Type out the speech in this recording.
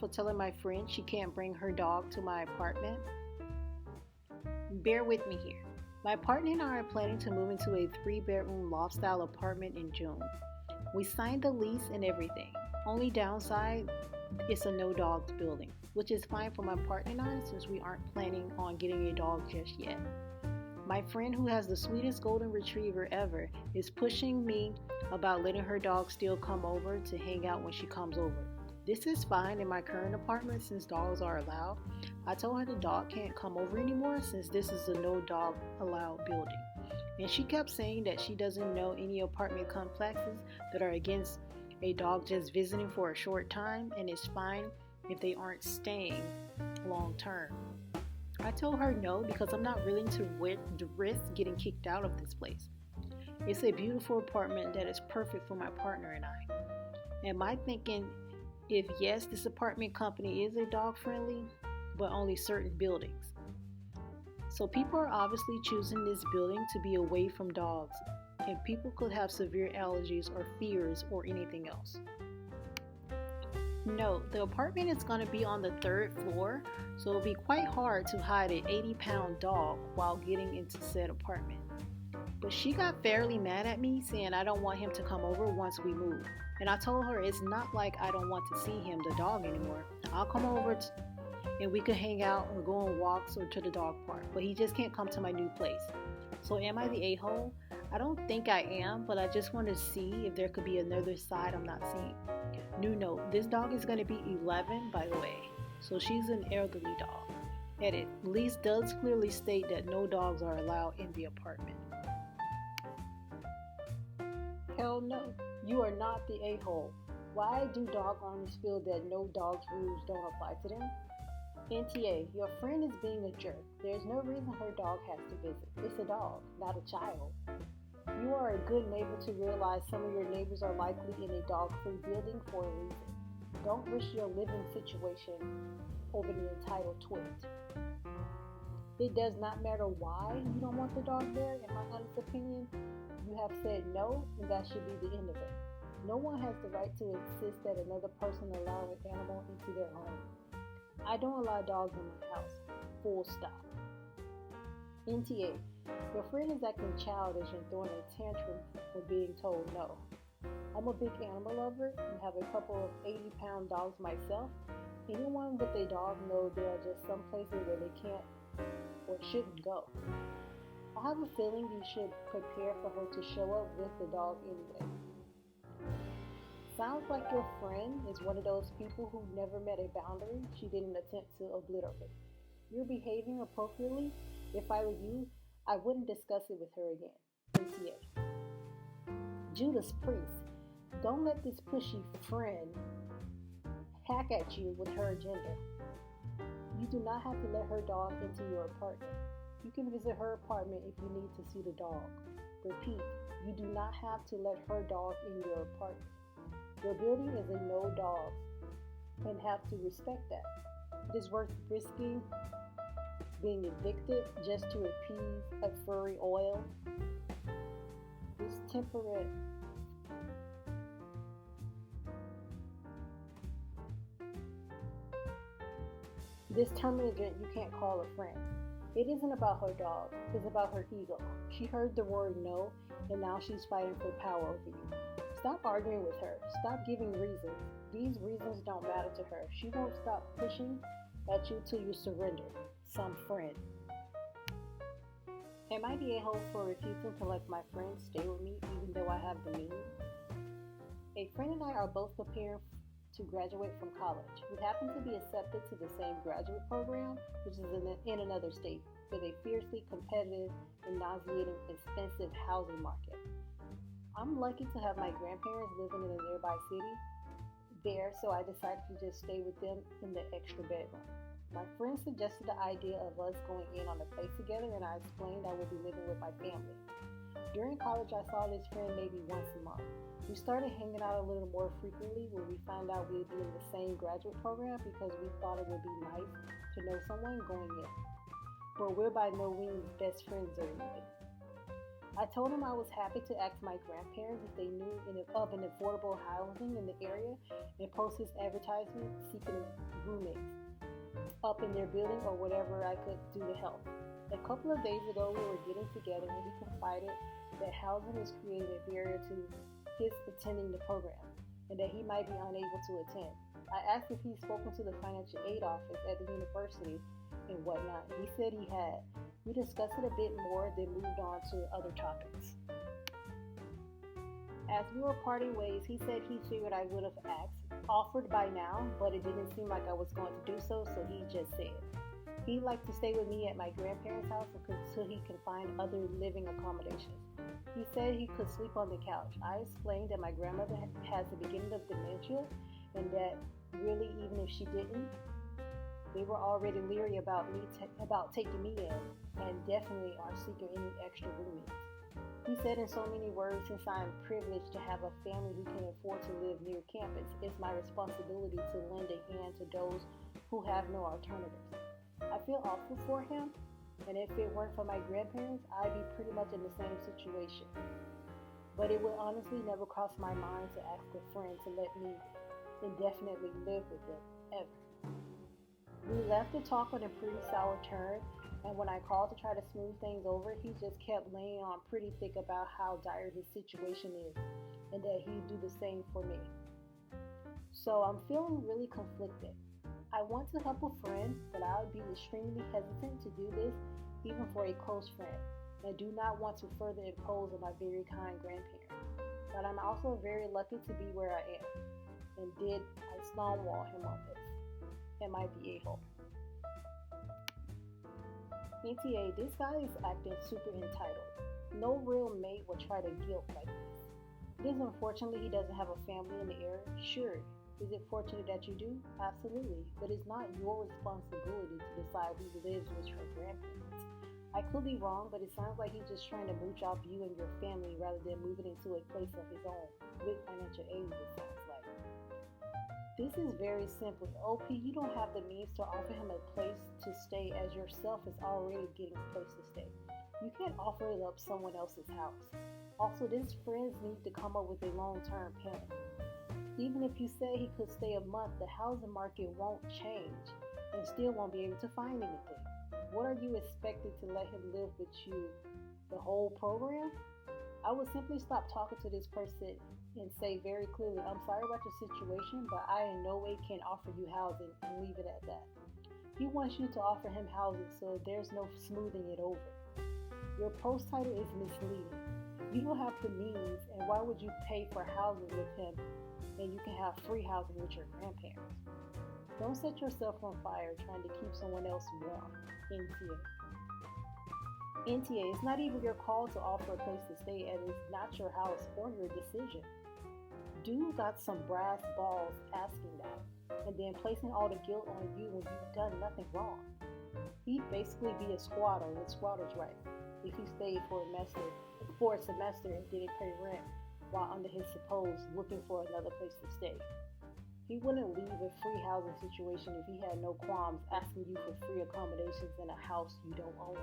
for telling my friend she can't bring her dog to my apartment? Bear with me here. My partner and I are planning to move into a 3-bedroom loft style apartment in June. We signed the lease and everything. Only downside, it's a no dogs building, which is fine for my partner and I since we aren't planning on getting a dog just yet. My friend, who has the sweetest golden retriever ever, is pushing me about letting her dog still come over to hang out when she comes over. This is fine in my current apartment since dogs are allowed. I told her the dog can't come over anymore since this is a no dog allowed building. And she kept saying that she doesn't know any apartment complexes that are against a dog just visiting for a short time, and it's fine if they aren't staying long term. I told her no because I'm not willing to risk getting kicked out of this place. It's a beautiful apartment that is perfect for my partner and I. Am I thinking, if yes, this apartment company is a dog friendly, but only certain buildings? So people are obviously choosing this building to be away from dogs, and people could have severe allergies or fears or anything else. No, the apartment is going to be on the 3rd floor, so it'll be quite hard to hide an 80-pound dog while getting into said apartment. But she got fairly mad at me, saying I don't want him to come over once we move. And I told her it's not like I don't want to see him, the dog, anymore. I'll come over and we could hang out or go on walks or to the dog park, but he just can't come to my new place. So am I the a-hole? I don't think I am, but I just want to see if there could be another side I'm not seeing. New note, this dog is going to be 11, by the way, so she's an elderly dog. Edit, lease does clearly state that no dogs are allowed in the apartment. Hell no, you are not the a-hole. Why do dog owners feel that no dogs rules don't apply to them? NTA, your friend is being a jerk. There's no reason her dog has to visit. It's a dog, not a child. You are a good neighbor to realize some of your neighbors are likely in a dog-free building for a reason. Don't risk your living situation over the entitled twit. It does not matter why you don't want the dog there. In my honest opinion, you have said no, and that should be the end of it. No one has the right to insist that another person allow an animal into their home. I don't allow dogs in my house. Full stop. NTA, your friend is acting childish and throwing a tantrum for being told no. I'm a big animal lover and have a couple of 80-pound dogs myself. Anyone with a dog knows there are just some places where they can't or shouldn't go. I have a feeling you should prepare for her to show up with the dog anyway. Sounds like your friend is one of those people who never met a boundary she didn't attempt to obliterate. You're behaving appropriately. If I were you, I wouldn't discuss it with her again. NTA. Judas Priest, don't let this pushy friend hack at you with her agenda. You do not have to let her dog into your apartment. You can visit her apartment if you need to see the dog. Repeat, you do not have to let her dog in your apartment. Your building is a no dogs and have to respect that. It is worth risking being evicted just to appease a furry oil. This temperate you can't call a friend. It isn't about her dog, it's about her ego. She heard the word no, and now she's fighting for power over you. Stop arguing with her. Stop giving reasons. These reasons don't matter to her. She won't stop pushing at you till you surrender. Some friend. Am I the a-hole for refusing to let my friends stay with me even though I have the means? A friend and I are both preparing to graduate from college. We happen to be accepted to the same graduate program, which is in another state, with a fiercely competitive and nauseating expensive housing market. I'm lucky to have my grandparents living in a nearby city there, so I decided to just stay with them in the extra bedroom. My friend suggested the idea of us going in on a place together, and I explained I would be living with my family. During college, I saw this friend maybe once a month. We started hanging out a little more frequently when we found out we'd be in the same graduate program because we thought it would be nice to know someone going in. But we're by no means best friends or anything. I told him I was happy to ask my grandparents if they knew of an affordable housing in the area and post his advertisement seeking roommates up in their building or whatever I could do to help. A couple of days ago, we were getting together and he confided that housing is creating a barrier to his attending the program and that he might be unable to attend. I asked if he'd spoken to the financial aid office at the university and whatnot. He said he had. We discussed it a bit more, then moved on to other topics. As we were parting ways, he said he figured I would have offered by now, but it didn't seem like I was going to do so, so he just said. He'd like to stay with me at my grandparents' house until he can find other living accommodations. He said he could sleep on the couch. I explained that my grandmother has the beginning of dementia and that really, even if she didn't, they were already leery about taking me in and definitely aren't seeking any extra roommates. He said in so many words, since I am privileged to have a family who can afford to live near campus, it's my responsibility to lend a hand to those who have no alternatives. I feel awful for him, and if it weren't for my grandparents, I'd be pretty much in the same situation. But it would honestly never cross my mind to ask a friend to let me indefinitely live with them, ever. We left the talk on a pretty sour turn, and when I called to try to smooth things over, he just kept laying on pretty thick about how dire his situation is, and that he'd do the same for me. So I'm feeling really conflicted. I want to help a friend, but I would be extremely hesitant to do this, even for a close friend. I do not want to further impose on my very kind grandparents. But I'm also very lucky to be where I am. And did I stonewall him on this? Am I the a-hole? NTA, this guy is acting super entitled. No real mate would try to guilt like this. It is unfortunately he doesn't have a family in the area. Sure. Is it fortunate that you do? Absolutely. But it's not your responsibility to decide who lives with your grandparents. I could be wrong, but it sounds like he's just trying to mooch off you and your family rather than moving into a place of his own with financial aid, it sounds like. This is very simple. OP, you don't have the means to offer him a place to stay as yourself is already getting a place to stay. You can't offer it up someone else's house. Also, these friends need to come up with a long-term plan. Even if you say he could stay a month, the housing market won't change and still won't be able to find anything. What are you expecting to let him live with you the whole program? I would simply stop talking to this person and say very clearly, I'm sorry about your situation, but I in no way can offer you housing, and leave it at that. He wants you to offer him housing, so there's no smoothing it over. Your post title is misleading. You don't have the means, and why would you pay for housing with him and you can have free housing with your grandparents? Don't set yourself on fire trying to keep someone else warm. NTA. NTA, it's not even your call to offer a place to stay, and it's not your house or your decision. Dude got some brass balls asking that, and then placing all the guilt on you when you've done nothing wrong. He'd basically be a squatter with squatters' rights if he stayed for a semester and didn't pay rent while under his supposed looking for another place to stay. He wouldn't leave a free housing situation if he had no qualms asking you for free accommodations in a house you don't own.